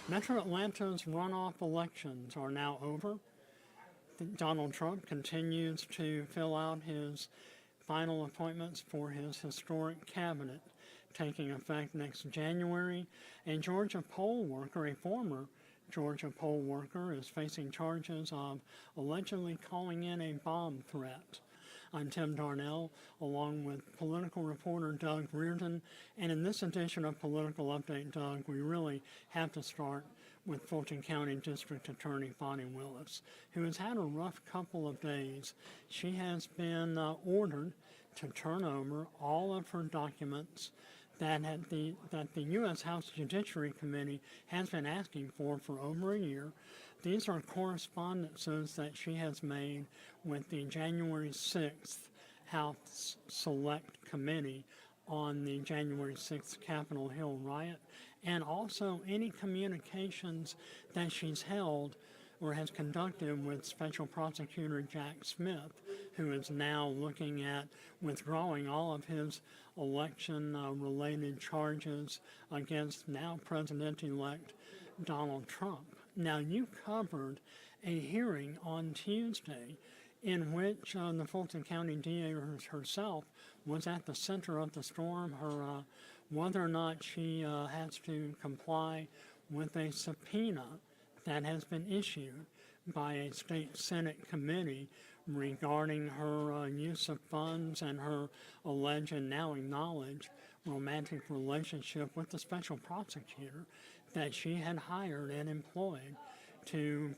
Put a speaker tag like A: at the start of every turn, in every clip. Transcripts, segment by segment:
A: Metro Atlanta's runoff elections are now over. Donald Trump continues to fill out his final appointments for his historic cabinet, taking effect next January. A Georgia poll worker, a former Georgia poll worker, is facing charges of allegedly calling in a bomb threat. I'm Tim Darnell, along with political reporter Doug Reardon, and in this edition of Political Update, Doug, we really have to start with Fulton County District Attorney Fani Willis, who has had a rough couple of days. She has been ordered to turn over all of her documents that the U.S. House Judiciary Committee has been asking for over a year. These are correspondences that she has made with the January 6th House Select Committee on the January 6th Capitol Hill riot, and also any communications that she's held or has conducted with Special Prosecutor Jack Smith, who is now looking at withdrawing all of his election-related charges against now President-elect Donald Trump. Now, you covered a hearing on Tuesday in which the Fulton County DA herself was at the center of the storm. Whether or not she has to comply with a subpoena that has been issued by a state Senate committee regarding her use of funds and her alleged and now acknowledged romantic relationship with the special prosecutor that she had hired and employed to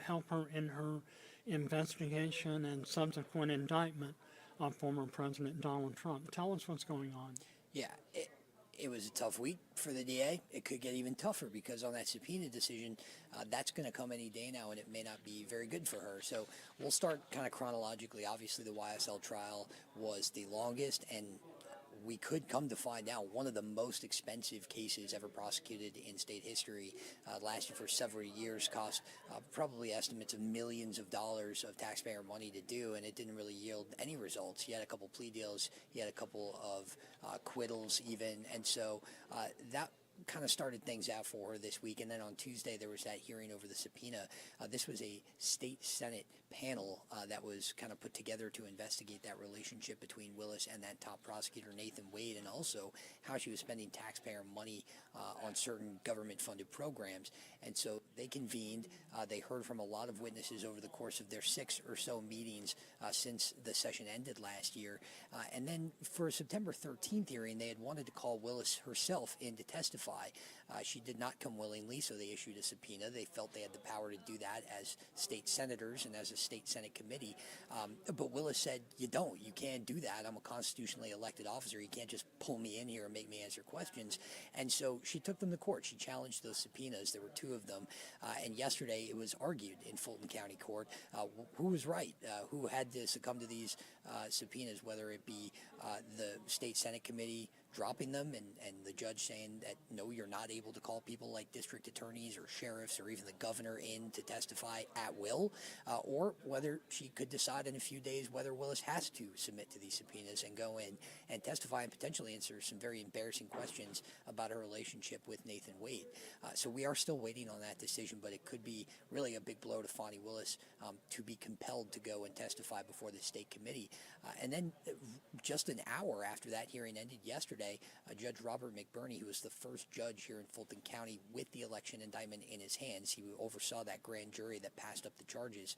A: help her in her investigation and subsequent indictment of former President Donald Trump. Tell us what's going on.
B: Yeah, it was a tough week for the DA. It could get even tougher because on that subpoena decision, that's going to come any day now, and it may not be very good for her. So we'll start kind of chronologically. Obviously, the YSL trial was the longest, and we could come to find out one of the most expensive cases ever prosecuted in state history. Lasted for several years, cost probably estimates of millions of dollars of taxpayer money to do, and it didn't really yield any results. He had a couple plea deals, he had a couple of acquittals even, and so that kind of started things out for her this week. And then on Tuesday there was that hearing over the subpoena. This was a state Senate panel that was kind of put together to investigate that relationship between Willis and that top prosecutor Nathan Wade, and also how she was spending taxpayer money on certain government funded programs. And so they convened. They heard from a lot of witnesses over the course of their 6 or so meetings since the session ended last year. And then for a September 13th hearing, they had wanted to call Willis herself in to testify. She did not come willingly, so they issued a subpoena. They felt they had the power to do that as state senators and as a state Senate committee. But Willis said, you don't. You can't do that. I'm a constitutionally elected officer. You can't just pull me in here and make me answer questions. And so she took them to court. She challenged those subpoenas. There were 2 of them. And yesterday it was argued in Fulton County Court who was right, who had to succumb to these subpoenas, whether it be the state Senate committee dropping them and the judge saying that, no, you're not able to call people like district attorneys or sheriffs or even the governor in to testify at will, or whether she could decide in a few days whether Willis has to submit to these subpoenas and go in and testify and potentially answer some very embarrassing questions about her relationship with Nathan Wade. So we are still waiting on that decision, but it could be really a big blow to Fani Willis to be compelled to go and testify before the state committee. And then just an hour after that hearing ended yesterday, Judge Robert McBurney, who was the first judge here in Fulton County with the election indictment in his hands, he oversaw that grand jury that passed up the charges.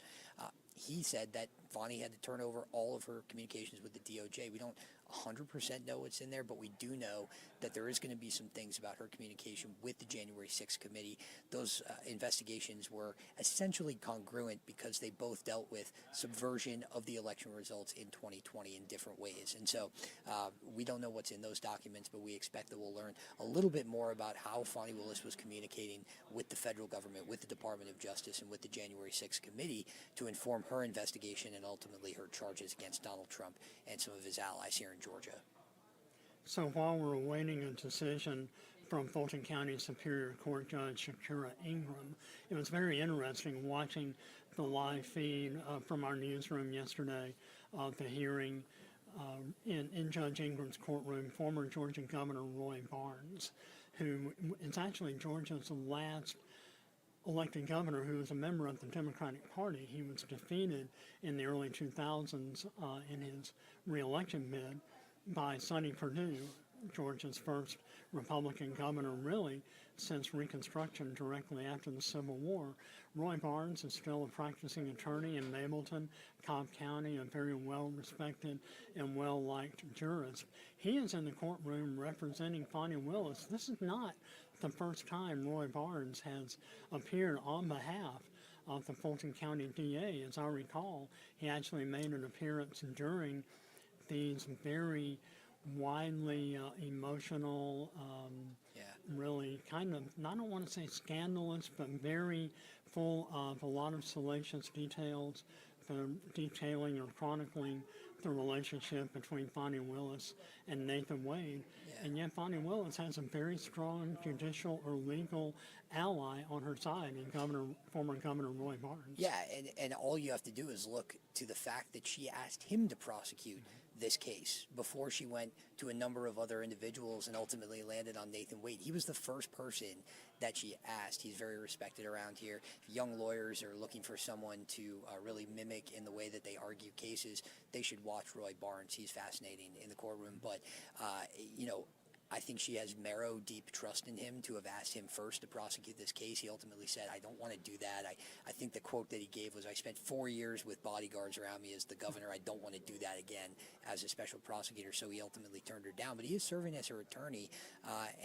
B: He said that Fani had to turn over all of her communications with the DOJ. We don't 100% know what's in there, but we do know that there is going to be some things about her communication with the January 6th committee. Those investigations were essentially congruent because they both dealt with subversion of the election results in 2020 in different ways. And so we don't know what's in those documents, but we expect that we'll learn a little bit more about how Fani Willis was communicating with the federal government, with the Department of Justice, and with the January 6th committee to inform her investigation and ultimately her charges against Donald Trump and some of his allies here in Georgia.
A: So while we're awaiting a decision from Fulton County Superior Court Judge Shakira Ingram, it was very interesting watching the live feed from our newsroom yesterday of the hearing in Judge Ingram's courtroom, former Georgia Governor Roy Barnes, who is actually Georgia's last elected governor who was a member of the Democratic Party. He was defeated in the early 2000s in his reelection bid by Sonny Perdue, Georgia's first Republican governor really since Reconstruction directly after the Civil War. Roy Barnes is still a practicing attorney in Mableton, Cobb County, a very well-respected and well-liked jurist. He is in the courtroom representing Fani Willis. This is not the first time Roy Barnes has appeared on behalf of the Fulton County DA. As I recall, he actually made an appearance during these very widely emotional, really kind of, I don't want to say scandalous, but very full of a lot of salacious details, detailing or chronicling the relationship between Fani Willis and Nathan Wade. And yet Fani Willis has a very strong judicial or legal ally on her side in former Governor Roy Barnes.
B: Yeah, and all you have to do is look to the fact that she asked him to prosecute this case before she went to a number of other individuals and ultimately landed on Nathan Wade. He was the first person that she asked. He's very respected around here. If young lawyers are looking for someone to really mimic in the way that they argue cases, they should watch Roy Barnes. He's fascinating in the courtroom. But, I think she has marrow deep trust in him to have asked him first to prosecute this case. He ultimately said, I don't want to do that. I think the quote that he gave was, I spent 4 years with bodyguards around me as the governor. I don't want to do that again as a special prosecutor. So he ultimately turned her down. But he is serving as her attorney,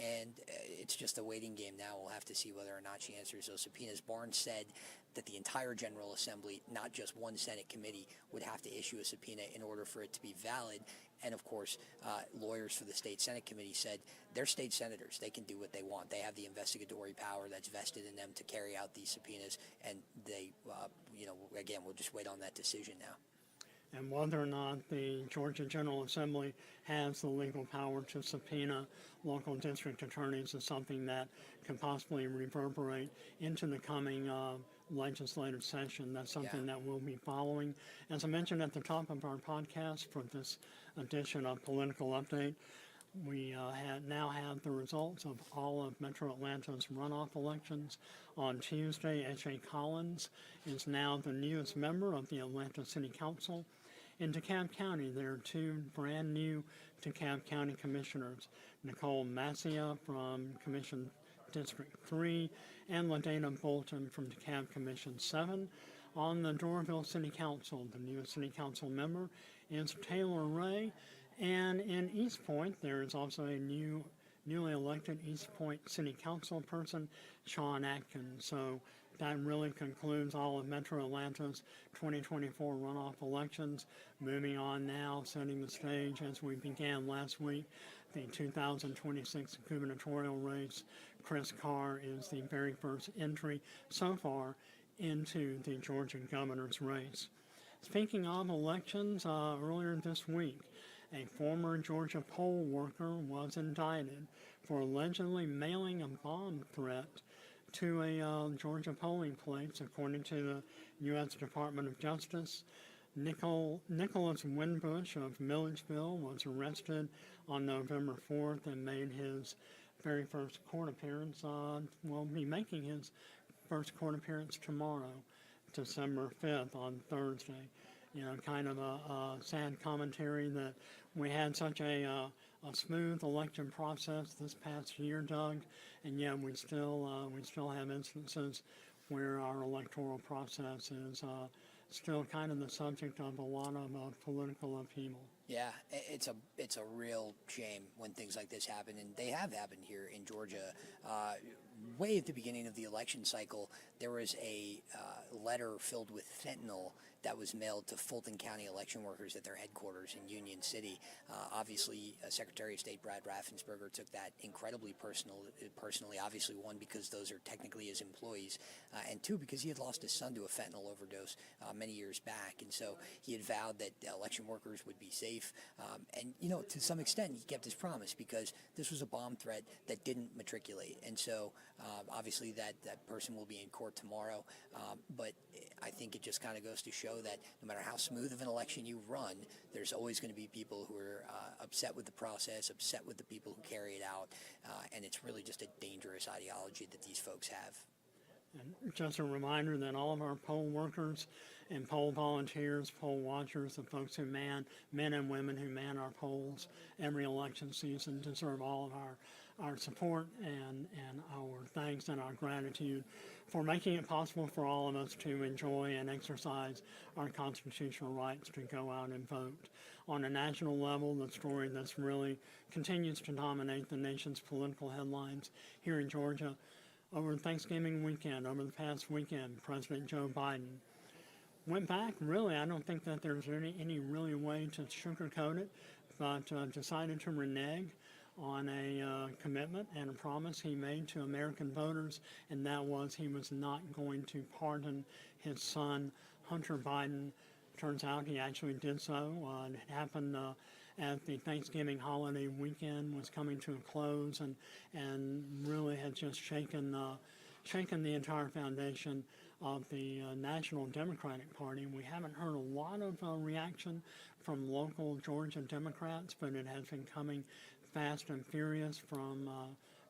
B: and it's just a waiting game now. We'll have to see whether or not she answers those subpoenas. Barnes said that the entire General Assembly, not just one Senate committee, would have to issue a subpoena in order for it to be valid. And of course, lawyers for the state Senate committee said they're state senators. They can do what they want. They have the investigatory power that's vested in them to carry out these subpoenas. And they, again, we'll just wait on that decision now.
A: And whether or not the Georgia General Assembly has the legal power to subpoena local district attorneys is something that can possibly reverberate into the coming legislative session. That's something that we'll be following. As I mentioned at the top of our podcast for this edition of Political Update, we now have the results of all of Metro Atlanta's runoff elections. On Tuesday, H.A. Collins is now the newest member of the Atlanta City Council. In DeKalb County, there are two brand new DeKalb County commissioners, Nicole Massia from Commission District 3 and LaDana Fulton from DeKalb Commission 7. On the Doraville City Council, the newest City Council member is Taylor Ray. And in East Point, there is also a newly elected East Point City Council person, Sean Atkins. So that really concludes all of Metro Atlanta's 2024 runoff elections. Moving on now, setting the stage as we began last week, the 2026 gubernatorial race. Chris Carr is the very first entry so far into the Georgia governor's race. Speaking of elections, earlier this week, a former Georgia poll worker was indicted for allegedly mailing a bomb threat to a Georgia polling place, according to the U.S. Department of Justice. Nicholas Winbush of Milledgeville was arrested on November 4th and made his very first court appearance. Will be making his first court appearance tomorrow, December 5th, on Thursday. Kind of a sad commentary that we had such a smooth election process this past year, Doug, and yet we still have instances where our electoral process is still kind of the subject of a lot of political upheaval.
B: Yeah, it's a real shame when things like this happen, and they have happened here in Georgia. Way at the beginning of the election cycle, there was a letter filled with fentanyl that was mailed to Fulton County election workers at their headquarters in Union City. Obviously, Secretary of State Brad Raffensperger took that incredibly personally, obviously, one, because those are technically his employees, and two, because he had lost his son to a fentanyl overdose many years back, and so he had vowed that election workers would be safe, and, to some extent, he kept his promise, because this was a bomb threat that didn't matriculate, and so obviously that person will be in court report tomorrow. But I think it just kind of goes to show that no matter how smooth of an election you run, there's always going to be people who are upset with the process, upset with the people who carry it out, and it's really just a dangerous ideology that these folks have.
A: And just a reminder that all of our poll workers and poll volunteers, poll watchers, the folks who men and women who man our polls every election season deserve all of our support and our thanks and our gratitude for making it possible for all of us to enjoy and exercise our constitutional rights to go out and vote. On a national level, the story that's really continues to dominate the nation's political headlines here in Georgia over Thanksgiving weekend, over the past weekend, President Joe Biden went back. Really, I don't think that there's any really way to sugarcoat it, but decided to renege on a commitment and a promise he made to American voters, and that was he was not going to pardon his son, Hunter Biden. Turns out he actually did so. It happened as the Thanksgiving holiday weekend was coming to a close, and really had just shaken the entire foundation of the National Democratic Party. We haven't heard a lot of reaction from local Georgia Democrats, but it has been coming fast and furious from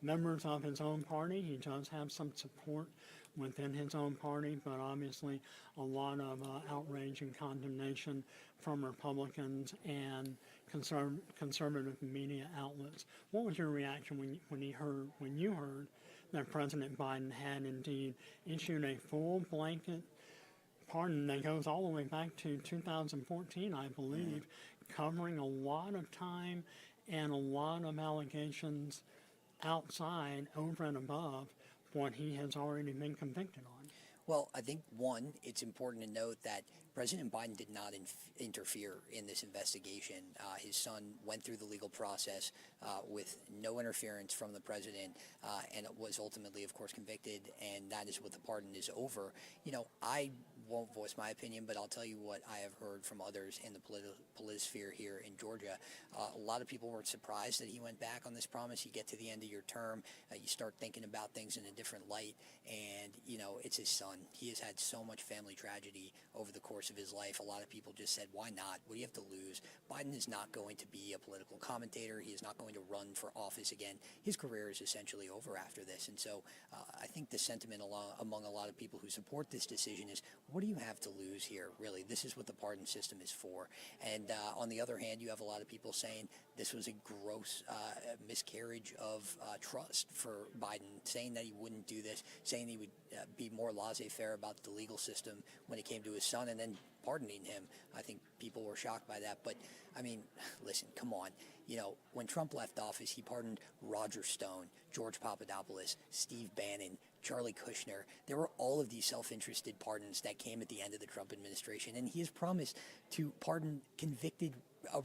A: members of his own party. He does have some support within his own party, but obviously a lot of outrage and condemnation from Republicans and conservative media outlets. What was your reaction when you heard that President Biden had indeed issued a full blanket pardon that goes all the way back to 2014, I believe, covering a lot of time and a lot of allegations outside, over and above what he has already been convicted on?
B: Well, I think, one, it's important to note that President Biden did not interfere in this investigation. His son went through the legal process with no interference from the president, and was ultimately, of course, convicted, and that is what the pardon is over. You know, I won't voice my opinion, but I'll tell you what I have heard from others in the politisphere here in Georgia. A lot of people were surprised that he went back on this promise. You get to the end of your term, you start thinking about things in a different light, and, you know, it's his son. He has had so much family tragedy over the course of his life. A lot of people just said, why not? What do you have to lose? Biden is not going to be a political commentator. He is not going to run for office again. His career is essentially over after this. And so I think the sentiment among a lot of people who support this decision is, what do you have to lose here, really? This is what the pardon system is for. And on the other hand, you have a lot of people saying this was a gross miscarriage of trust for Biden, saying that he wouldn't do this, saying he would be more laissez-faire about the legal system when it came to his son, and then pardoning him. I think people were shocked by that. But, I mean, listen, come on. You know, when Trump left office, he pardoned Roger Stone, George Papadopoulos, Steve Bannon, Charlie Kushner. There were all of these self-interested pardons that came at the end of the Trump administration, and he has promised to pardon convicted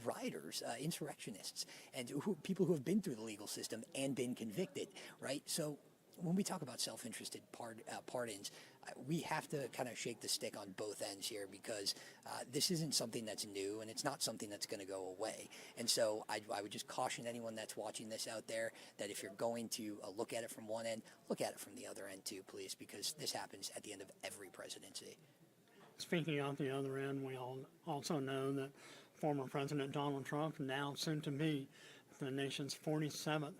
B: rioters, insurrectionists, and people who have been through the legal system and been convicted, right? So when we talk about self-interested pardons, we have to kind of shake the stick on both ends here, because this isn't something that's new, and it's not something that's going to go away. And so I would just caution anyone that's watching this out there that if you're going to look at it from one end, look at it from the other end too, please, because this happens at the end of every presidency.
A: Speaking of the other end, we all also know that former President Donald Trump, now soon to be the nation's 47th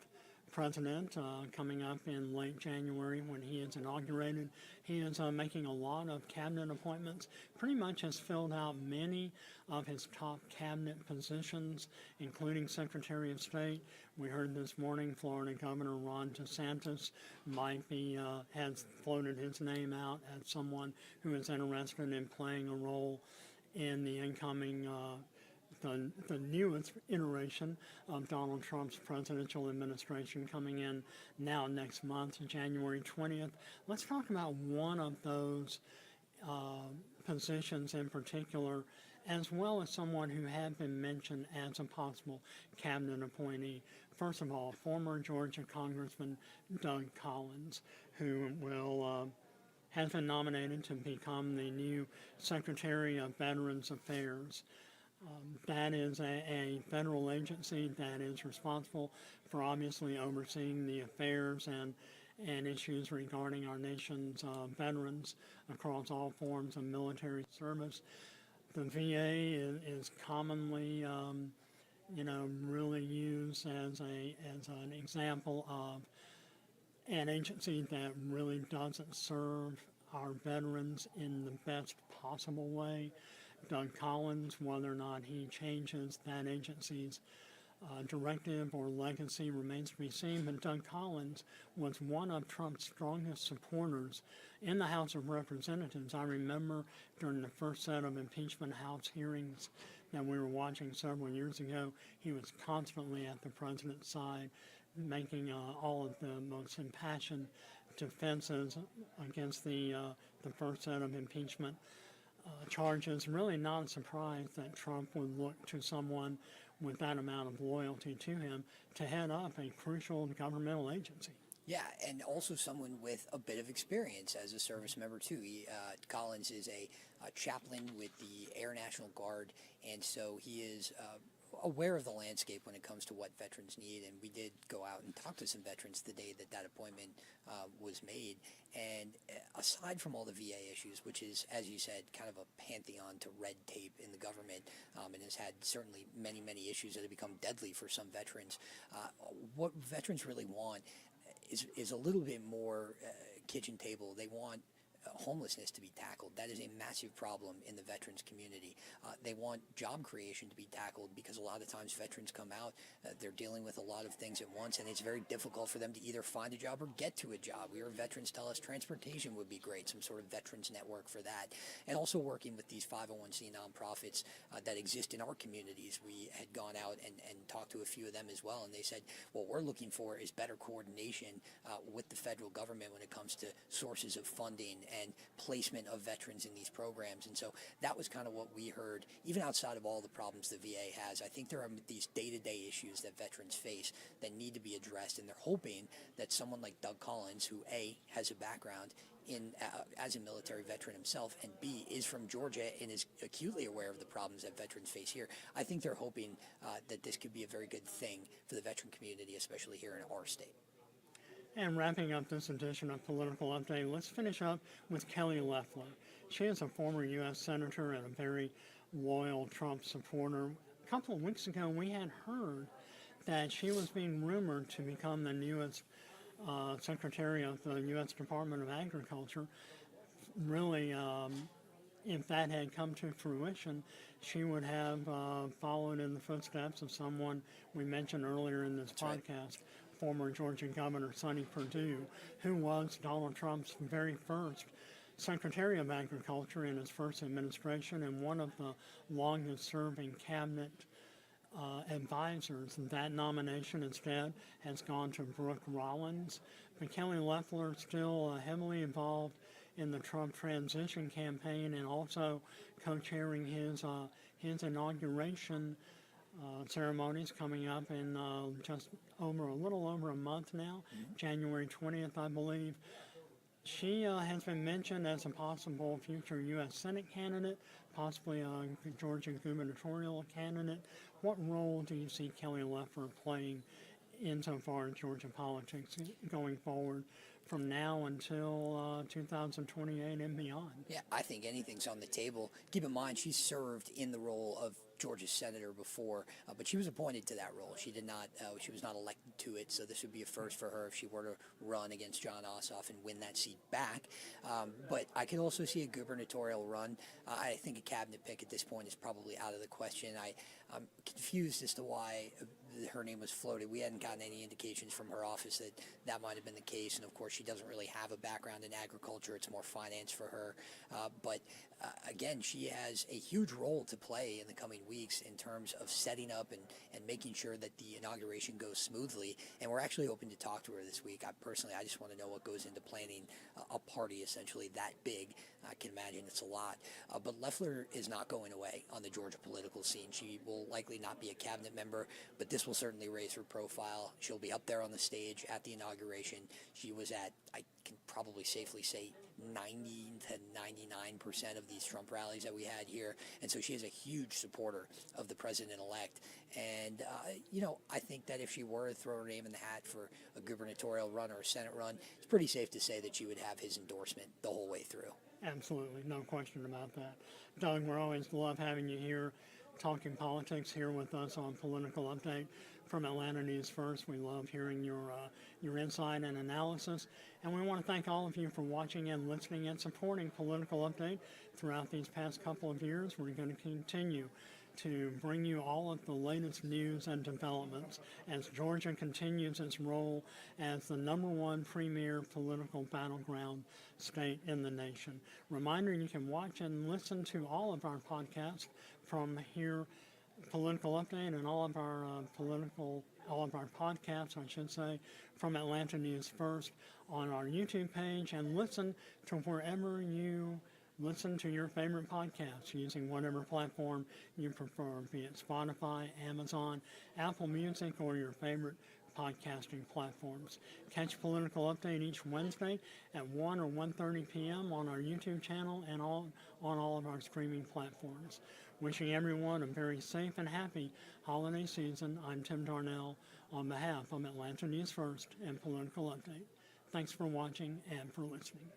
A: president, coming up in late January when he is inaugurated. He is making a lot of cabinet appointments, pretty much has filled out many of his top cabinet positions, including Secretary of State. We heard this morning Florida Governor Ron DeSantis might be, has floated his name out as someone who is interested in playing a role in the incoming the newest iteration of Donald Trump's presidential administration coming in now next month, January 20th. Let's talk about one of those positions in particular, as well as someone who had been mentioned as a possible cabinet appointee. First of all, former Georgia Congressman Doug Collins, who has been nominated to become the new Secretary of Veterans Affairs. That is a federal agency that is responsible for obviously overseeing the affairs and issues regarding our nation's veterans across all forms of military service. The VA is commonly, really used as an example of an agency that really doesn't serve our veterans in the best possible way. Doug Collins, whether or not he changes that agency's directive or legacy remains to be seen, but Doug Collins was one of Trump's strongest supporters in the House of Representatives. I remember during the first set of impeachment House hearings that we were watching several years ago, he was constantly at the president's side, making all of the most impassioned defenses against the first set of impeachment charges. Really not surprised that Trump would look to someone with that amount of loyalty to him to head up a crucial governmental agency.
B: Yeah, and also someone with a bit of experience as a service member too. Collins is a chaplain with the Air National Guard, and so he is aware of the landscape when it comes to what veterans need. And we did go out and talk to some veterans the day that appointment was made. And aside from all the VA issues, which is, as you said, kind of a pantheon to red tape in the government, and has had certainly many, many issues that have become deadly for some veterans, what veterans really want is a little bit more kitchen table. They want homelessness to be tackled. That is a massive problem in the veterans community. They want job creation to be tackled because a lot of times veterans come out, they're dealing with a lot of things at once, and it's very difficult for them to either find a job or get to a job. We heard veterans tell us transportation would be great, some sort of veterans network for that. And also working with these 501c nonprofits that exist in our communities. We had gone out and talked to a few of them as well, and they said what we're looking for is better coordination with the federal government when it comes to sources of funding and placement of veterans in these programs. And so that was kind of what we heard, even outside of all the problems the VA has. I think there are these day-to-day issues that veterans face that need to be addressed, and they're hoping that someone like Doug Collins, who A, has a background in as a military veteran himself, and B, is from Georgia and is acutely aware of the problems that veterans face here. I think they're hoping that this could be a very good thing for the veteran community, especially here in our state.
A: And wrapping up this edition of Political Update, let's finish up with Kelly Loeffler. She is a former U.S. Senator and a very loyal Trump supporter. A couple of weeks ago, we had heard that she was being rumored to become the newest Secretary of the U.S. Department of Agriculture. Really, if that had come to fruition, she would have followed in the footsteps of someone we mentioned earlier in this podcast, former Georgia Governor Sonny Perdue, who was Donald Trump's very first Secretary of Agriculture in his first administration and one of the longest-serving cabinet advisors. That nomination instead has gone to Brooke Rollins. But Kelly Loeffler is still heavily involved in the Trump transition campaign and also co-chairing his inauguration ceremonies coming up in just a little over a month now, January 20th, I believe. She has been mentioned as a possible future U.S. Senate candidate, possibly a Georgia gubernatorial candidate. What role do you see Kelly Loeffler playing insofar as Georgia politics going forward from now until 2028 and beyond?
B: Yeah, I think anything's on the table. Keep in mind, she served in the role of Georgia senator before, but she was appointed to that role. She did not. She was not elected to it, so this would be a first for her if she were to run against John Ossoff and win that seat back. But I could also see a gubernatorial run. I think a cabinet pick at this point is probably out of the question. I'm confused as to why her name was floated. We hadn't gotten any indications from her office that might have been the case, and of course she doesn't really have a background in agriculture. It's more finance for her. But again, she has a huge role to play in the coming weeks in terms of setting up and making sure that the inauguration goes smoothly. And we're actually hoping to talk to her this week. I just want to know what goes into planning a party essentially that big. I can imagine it's a lot. But Loeffler is not going away on the Georgia political scene. She will likely not be a cabinet member, but this will certainly raise her profile. She'll be up there on the stage at the inauguration. She was at, I can probably safely say, 90 to 99% of these Trump rallies that we had here. And so she is a huge supporter of the president-elect. And, I think that if she were to throw her name in the hat for a gubernatorial run or a Senate run, it's pretty safe to say that she would have his endorsement the whole way through.
A: Absolutely, no question about that. Doug, we're always love having you here talking politics here with us on Political Update from Atlanta News First. We love hearing your insight and analysis. And we want to thank all of you for watching and listening and supporting Political Update throughout these past couple of years. We're going to continue to bring you all of the latest news and developments as Georgia continues its role as the #1 premier political battleground state in the nation. Reminder, you can watch and listen to all of our podcasts from here, Political Update, and all of our podcasts, I should say, from Atlanta News First on our YouTube page, and listen to wherever you listen to your favorite podcasts using whatever platform you prefer, be it Spotify, Amazon, Apple Music, or your favorite podcasting platforms. Catch Political Update each Wednesday at 1 or 1:30 p.m. on our YouTube channel and on all of our streaming platforms. Wishing everyone a very safe and happy holiday season, I'm Tim Darnell on behalf of Atlanta News First and Political Update. Thanks for watching and for listening.